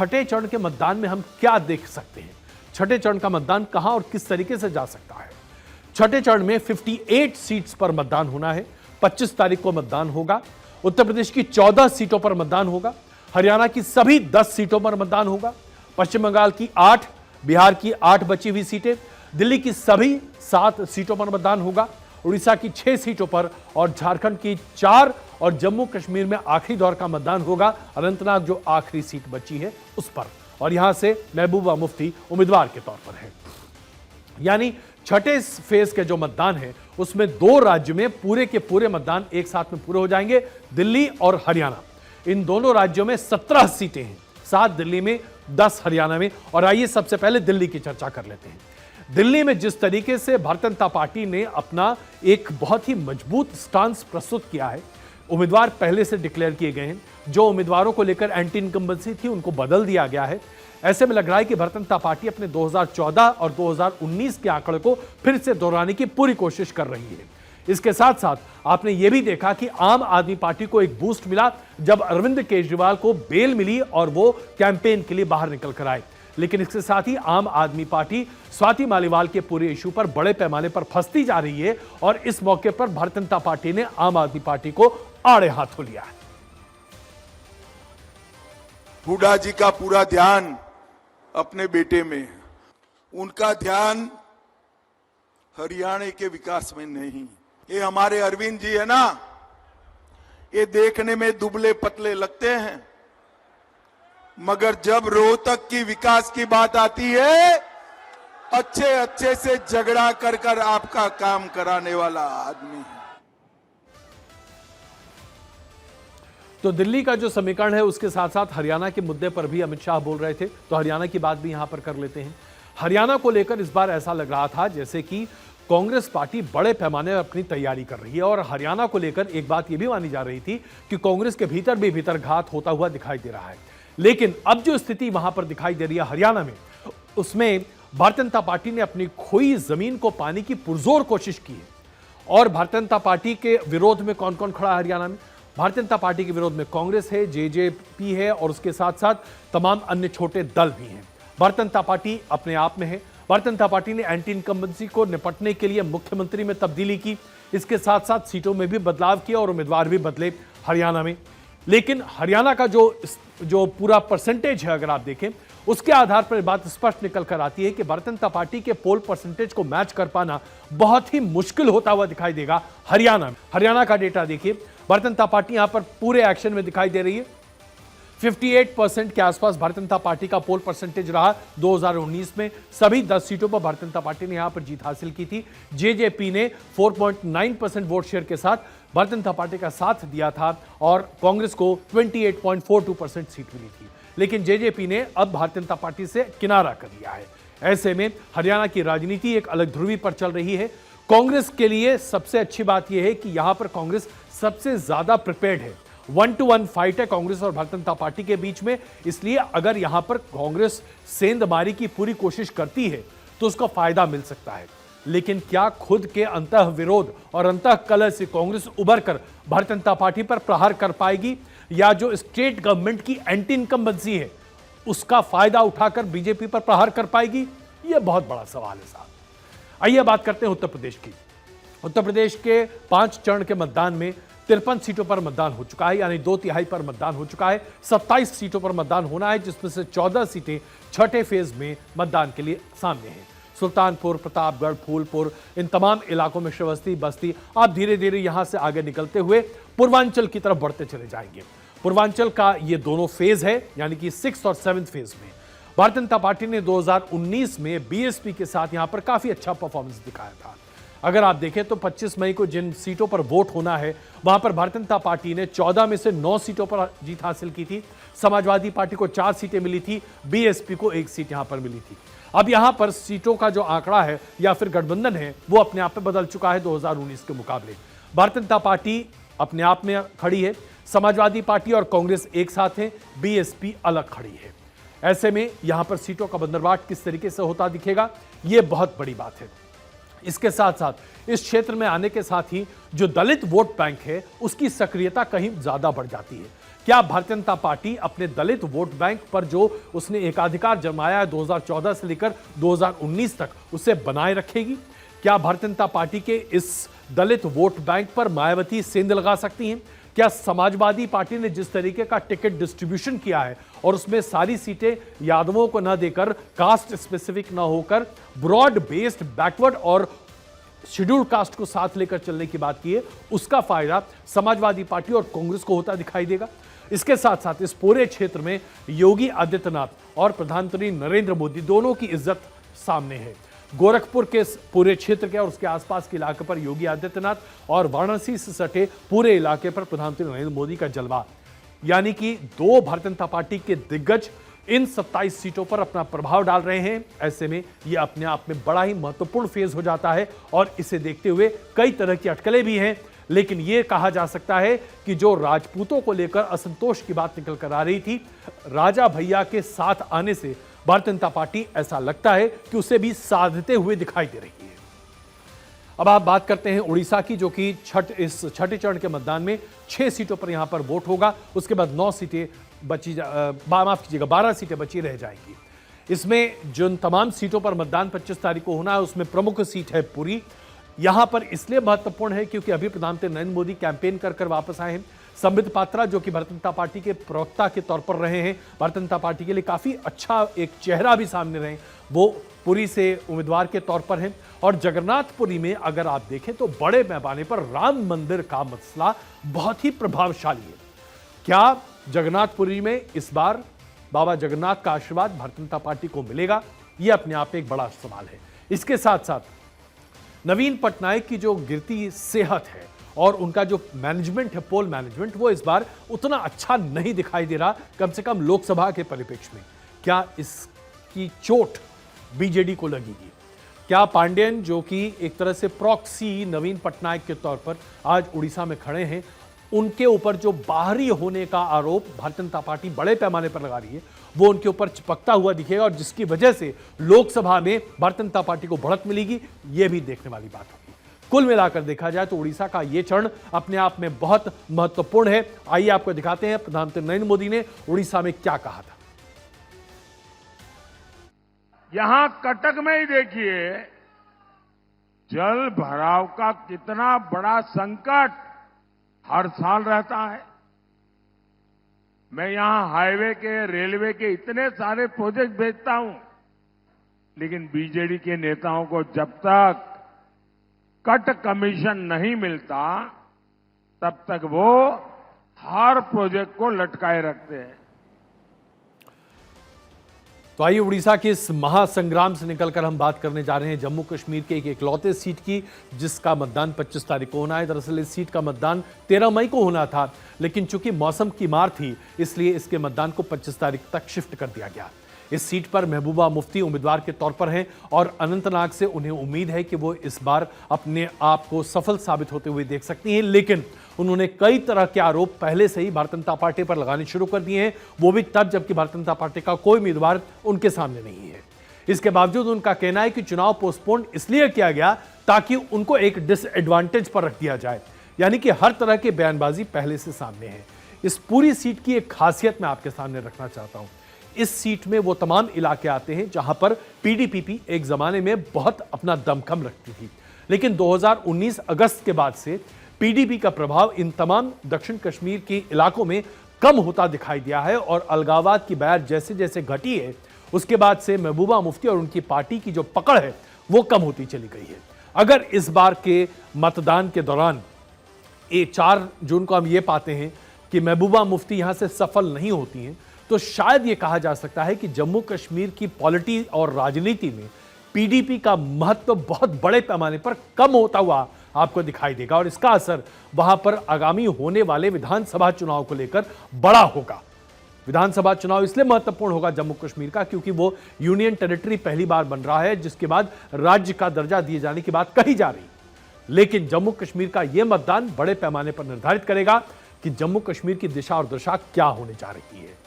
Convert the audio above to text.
छठे चरण के मतदान में हम क्या देख सकते हैं, छठे चरण का मतदान कहां और किस तरीके से जा सकता है। छठे चरण में 58 सीट्स पर मतदान होना है। 25 तारीख को मतदान होगा। उत्तर प्रदेश की 14 सीटों पर मतदान होगा। हरियाणा की सभी 10 सीटों पर मतदान होगा। पश्चिम बंगाल की 8, बिहार की 8 बची हुई सीटें, दिल्ली की सभी 7 सीटों पर मतदान होगा। उड़ीसा की 6 सीटों पर और झारखंड की 4 और जम्मू कश्मीर में आखिरी दौर का मतदान होगा। अनंतनाग जो आखिरी सीट बची है उस पर, और यहां से महबूबा मुफ्ती उम्मीदवार के तौर पर है। यानी छठे फेज के जो मतदान है उसमें 2 राज्य में पूरे के पूरे मतदान एक साथ में पूरे हो जाएंगे, दिल्ली और हरियाणा। इन दोनों राज्यों में 17 सीटें हैं, 7 दिल्ली में, 10 हरियाणा में। और आइए सबसे पहले दिल्ली की चर्चा कर लेते हैं। दिल्ली में जिस तरीके से भारतीय जनता पार्टी ने अपना एक बहुत ही मजबूत स्टांस प्रस्तुत किया है, उम्मीदवार पहले से डिक्लेयर किए गए हैं, जो उम्मीदवारों को लेकर एंटी इनकम्बेंसी थी उनको बदल दिया गया है। ऐसे में लग रहा है कि भारतीय जनता पार्टी अपने 2014 और 2019 के आंकड़े को फिर से दोहराने की पूरी कोशिश कर रही है। इसके साथ साथ आपने यह भी देखा कि आम आदमी पार्टी को एक बूस्ट मिला जब अरविंद केजरीवाल को बेल मिली और वो कैंपेन के लिए बाहर निकल कर आए। लेकिन इसके साथ ही आम आदमी पार्टी स्वाति मालीवाल के पूरे इशू पर बड़े पैमाने पर फंसती जा रही है और इस मौके पर भारतीय जनता पार्टी ने आम आदमी पार्टी को आड़े हाथों लिया है। हुड्डा जी का पूरा ध्यान अपने बेटे में, उनका ध्यान हरियाणा के विकास में नहीं। ये हमारे अरविंद जी है ना, ये देखने में दुबले पतले लगते हैं, मगर जब रोहतक की विकास की बात आती है, अच्छे से झगड़ा कर आपका काम कराने वाला आदमी है। तो दिल्ली का जो समीकरण है उसके साथ साथ हरियाणा के मुद्दे पर भी अमित शाह बोल रहे थे, तो हरियाणा की बात भी यहां पर कर लेते हैं। हरियाणा को लेकर इस बार ऐसा लग रहा था जैसे कि कांग्रेस पार्टी बड़े पैमाने पर अपनी तैयारी कर रही है, और हरियाणा को लेकर एक बात यह भी मानी जा रही थी कि कांग्रेस के भीतर भी भीतरघात होता हुआ दिखाई दे रहा है। लेकिन अब जो स्थिति वहां पर दिखाई दे रही है हरियाणा में, उसमें भारतीय जनता पार्टी ने अपनी खोई जमीन को पाने की पुरजोर कोशिश की है। और भारतीय जनता पार्टी के विरोध में कौन कौन खड़ा है हरियाणा में? भारतीय जनता पार्टी के विरोध में कांग्रेस है, जेजेपी है, और उसके साथ साथ तमाम अन्य छोटे दल भी हैं। भारतीय जनता पार्टी अपने आप में है। भारतीय जनता पार्टी ने एंटी इनकम्बेंसी को निपटने के लिए मुख्यमंत्री में तब्दीली की, इसके साथ साथ सीटों में भी बदलाव किया और उम्मीदवार भी बदले हरियाणा में। लेकिन हरियाणा का जो पूरा परसेंटेज है अगर आप देखें, उसके आधार पर बात स्पष्ट निकल कर आती है कि भारतीय जनता पार्टी के पोल परसेंटेज को मैच कर पाना बहुत ही मुश्किल होता हुआ दिखाई देगा हरियाणा में। हरियाणा का डेटा देखिए, भारतीय जनता पार्टी यहां पर पूरे एक्शन में दिखाई दे रही है। 58% के आसपास भारतीय जनता पार्टी का पोल परसेंटेज रहा 2019 में। सभी 10 सीटों पर भारतीय जनता पार्टी ने यहां पर जीत हासिल की थी। जेजेपी ने 4.9% वोट शेयर के साथ भारतीय जनता पार्टी का साथ दिया था और कांग्रेस को 28.42% सीट मिली थी। लेकिन जेजेपी ने अब भारतीय जनता पार्टी से किनारा कर लिया है। ऐसे में हरियाणा की राजनीति एक अलग ध्रुवी पर चल रही है। कांग्रेस के लिए सबसे अच्छी बात यह है कि यहां पर कांग्रेस सबसे ज्यादा प्रिपेयर्ड है। 1-to-1 फाइट है कांग्रेस और भारतीय जनता पार्टी के बीच में, इसलिए अगर यहां पर कांग्रेस सेंधमारी की पूरी कोशिश करती है तो उसका फायदा मिल सकता है। लेकिन क्या खुद के अंतः विरोध और अंतः कलह से कांग्रेस उभर कर भारतीय जनता पार्टी पर प्रहार कर पाएगी, या जो स्टेट गवर्नमेंट की एंटी इनकम्बेंसी है उसका फायदा उठाकर बीजेपी पर प्रहार कर पाएगी? यह बहुत बड़ा सवाल है साहब। आइए बात करते हैं उत्तर प्रदेश की। उत्तर प्रदेश के 5 चरण के मतदान में 53 सीटों पर मतदान हो चुका है, यानी 2/3 पर मतदान हो चुका है। 27 सीटों पर मतदान होना है, जिसमें से 14 सीटें छठे फेज में मतदान के लिए सामने हैं। सुल्तानपुर, प्रतापगढ़, फूलपुर, इन तमाम इलाकों में श्रावस्ती, बस्ती, आप धीरे धीरे यहां से आगे निकलते हुए पूर्वांचल की तरफ बढ़ते चले जाएंगे। पूर्वांचल का ये दोनों फेज है, यानी कि 6th और 7th फेज में भारतीय जनता पार्टी ने 2019 में बीएसपी के साथ यहां पर काफी अच्छा परफॉर्मेंस दिखाया था। अगर आप देखें तो 25 मई को जिन सीटों पर वोट होना है वहां पर भारतीय जनता पार्टी ने 14 में से 9 सीटों पर जीत हासिल की थी। समाजवादी पार्टी को 4 सीटें मिली थी, बीएसपी को 1 सीट यहां पर मिली थी। अब यहां पर सीटों का जो आंकड़ा है या फिर गठबंधन है वो अपने आप में बदल चुका है 2019 के मुकाबले। भारतीय जनता पार्टी अपने आप में खड़ी है, समाजवादी पार्टी और कांग्रेस एक साथ है, बीएसपी अलग खड़ी है। ऐसे में यहां पर सीटों का बंदरबाट किस तरीके से होता दिखेगा, यह बहुत बड़ी बात है। इसके साथ साथ इस क्षेत्र में आने के साथ ही जो दलित वोट बैंक है उसकी सक्रियता कहीं ज्यादा बढ़ जाती है। क्या भारतीय जनता पार्टी अपने दलित वोट बैंक पर जो उसने एकाधिकार जमाया है 2014 से लेकर 2019 तक, उसे बनाए रखेगी? क्या भारतीय जनता पार्टी के इस दलित वोट बैंक पर मायावती सेंध लगा सकती हैं? क्या समाजवादी पार्टी ने जिस तरीके का टिकट डिस्ट्रीब्यूशन किया है और उसमें सारी सीटें यादवों को न देकर, कास्ट स्पेसिफिक न होकर, ब्रॉड बेस्ड बैकवर्ड और शेड्यूल्ड कास्ट को साथ लेकर चलने की बात की है, उसका फायदा समाजवादी पार्टी और कांग्रेस को होता दिखाई देगा? इसके साथ साथ इस पूरे क्षेत्र में योगी आदित्यनाथ और प्रधानमंत्री नरेंद्र मोदी दोनों की इज्जत सामने है। गोरखपुर के पूरे क्षेत्र के और उसके आसपास के इलाके पर योगी आदित्यनाथ और वाराणसी से सटे पूरे इलाके पर प्रधानमंत्री नरेंद्र मोदी का जलवा, यानी कि दो भारतीय जनता पार्टी के दिग्गज इन 27 सीटों पर अपना प्रभाव डाल रहे हैं। ऐसे में यह अपने आप में बड़ा ही महत्वपूर्ण फेज हो जाता है और इसे देखते हुए कई तरह की अटकलें भी हैं। लेकिन यह कहा जा सकता है कि जो राजपूतों को लेकर असंतोष की बात निकल कर आ रही थी, राजा भैया के साथ आने से भारतीय जनता पार्टी ऐसा लगता है कि उसे भी साधते हुए दिखाई दे रही है। अब आप बात करते हैं उड़ीसा की, जो कि इस छठे चरण के मतदान में 6 सीटों पर यहां पर वोट होगा। उसके बाद 9 सीटें बची, माफ कीजिएगा, 12 सीटें बची रह जाएंगी। इसमें जिन तमाम सीटों पर मतदान 25 तारीख को होना है, उसमें प्रमुख सीट है पुरी। यहां पर इसलिए महत्वपूर्ण है क्योंकि अभी प्रधानमंत्री नरेंद्र मोदी कैंपेन कर वापस आए हैं। संबित पात्रा, जो कि भारतीय जनता पार्टी के प्रवक्ता के तौर पर रहे हैं, भारतीय जनता पार्टी के लिए काफी अच्छा एक चेहरा भी सामने रहे, वो पुरी से उम्मीदवार के तौर पर हैं। और जगन्नाथपुरी में अगर आप देखें तो बड़े पैमाने पर राम मंदिर का मसला बहुत ही प्रभावशाली है। क्या जगन्नाथपुरी में इस बार बाबा जगन्नाथ का आशीर्वाद भारतीय जनता पार्टी को मिलेगा? यह अपने आप में एक बड़ा सवाल है। इसके साथ साथ नवीन पटनायक की जो गिरती सेहत है और उनका जो मैनेजमेंट है, पोल मैनेजमेंट, वो इस बार उतना अच्छा नहीं दिखाई दे रहा, कम से कम लोकसभा के परिप्रेक्ष्य में। क्या इसकी चोट बीजेडी को लगेगी? क्या पांडेयन, जो कि एक तरह से प्रॉक्सी नवीन पटनायक के तौर पर आज उड़ीसा में खड़े हैं, उनके ऊपर जो बाहरी होने का आरोप भारतीय जनता पार्टी बड़े पैमाने पर लगा रही है, वो उनके ऊपर चिपकता हुआ दिखेगा और जिसकी वजह से लोकसभा में भारतीय जनता पार्टी को बढ़त मिलेगी, यह भी देखने वाली बात होगी। कुल मिलाकर देखा जाए तो उड़ीसा का यह चरण अपने आप में बहुत महत्वपूर्ण है। आइए आपको दिखाते हैं प्रधानमंत्री नरेंद्र मोदी ने उड़ीसा में क्या कहा था। यहां कटक में ही देखिए, जल भराव का कितना बड़ा संकट हर साल रहता है। मैं यहां हाईवे के, रेलवे के इतने सारे प्रोजेक्ट भेजता हूं, लेकिन बीजेडी के नेताओं को जब तक कट कमीशन नहीं मिलता, तब तक वो हर प्रोजेक्ट को लटकाए रखते हैं। तो आइए उड़ीसा के इस महासंग्राम से निकलकर हम बात करने जा रहे हैं जम्मू कश्मीर के एक इकलौते सीट की, जिसका मतदान 25 तारीख को होना है। दरअसल इस सीट का मतदान 13 मई को होना था, लेकिन चूंकि मौसम की मार थी, इसलिए इसके मतदान को 25 तारीख तक शिफ्ट कर दिया गया। इस सीट पर महबूबा मुफ्ती उम्मीदवार के तौर पर हैं और अनंतनाग से उन्हें उम्मीद है कि वो इस बार अपने आप को सफल साबित होते हुए देख सकती हैं। लेकिन उन्होंने कई तरह के आरोप पहले से ही भारतीय जनता पार्टी पर लगाने शुरू कर दिए हैं, वो भी तब जबकि भारतीय जनता पार्टी का कोई उम्मीदवार उनके सामने नहीं है। इसके बावजूद उनका कहना है कि चुनाव पोस्टपोन इसलिए किया गया ताकि उनको एक डिसएडवांटेज पर रख दिया जाए, यानी कि हर तरह की बयानबाजी पहले से सामने है। इस पूरी सीट की एक खासियत मैं आपके सामने रखना चाहता हूं। इस सीट में वो तमाम इलाके आते हैं जहां पर पीडीपी एक जमाने में बहुत अपना दमखम रखती थी, लेकिन 2019 अगस्त के बाद से पीडीपी का प्रभाव इन तमाम दक्षिण कश्मीर के इलाकों में कम होता दिखाई दिया है और अलगाववाद की बैर जैसे जैसे घटी है, उसके बाद से महबूबा मुफ्ती और उनकी पार्टी की जो पकड़ है वो कम होती चली गई है। अगर इस बार के मतदान के दौरान 4 जून को हम ये पाते हैं कि महबूबा मुफ्ती यहां से सफल नहीं होती हैं, तो शायद यह कहा जा सकता है कि जम्मू कश्मीर की पॉलिटी और राजनीति में पीडीपी का महत्व बहुत बड़े पैमाने पर कम होता हुआ आपको दिखाई देगा और इसका असर वहां पर आगामी होने वाले विधानसभा चुनाव को लेकर बड़ा होगा। विधानसभा चुनाव इसलिए महत्वपूर्ण होगा जम्मू कश्मीर का क्योंकि वो यूनियन टेरिटरी पहली बार बन रहा है, जिसके बाद राज्य का दर्जा दिए जाने की बात कही जा रही। लेकिन जम्मू कश्मीर का यह मतदान बड़े पैमाने पर निर्धारित करेगा कि जम्मू कश्मीर की दिशा और दशा क्या होने जा रही है।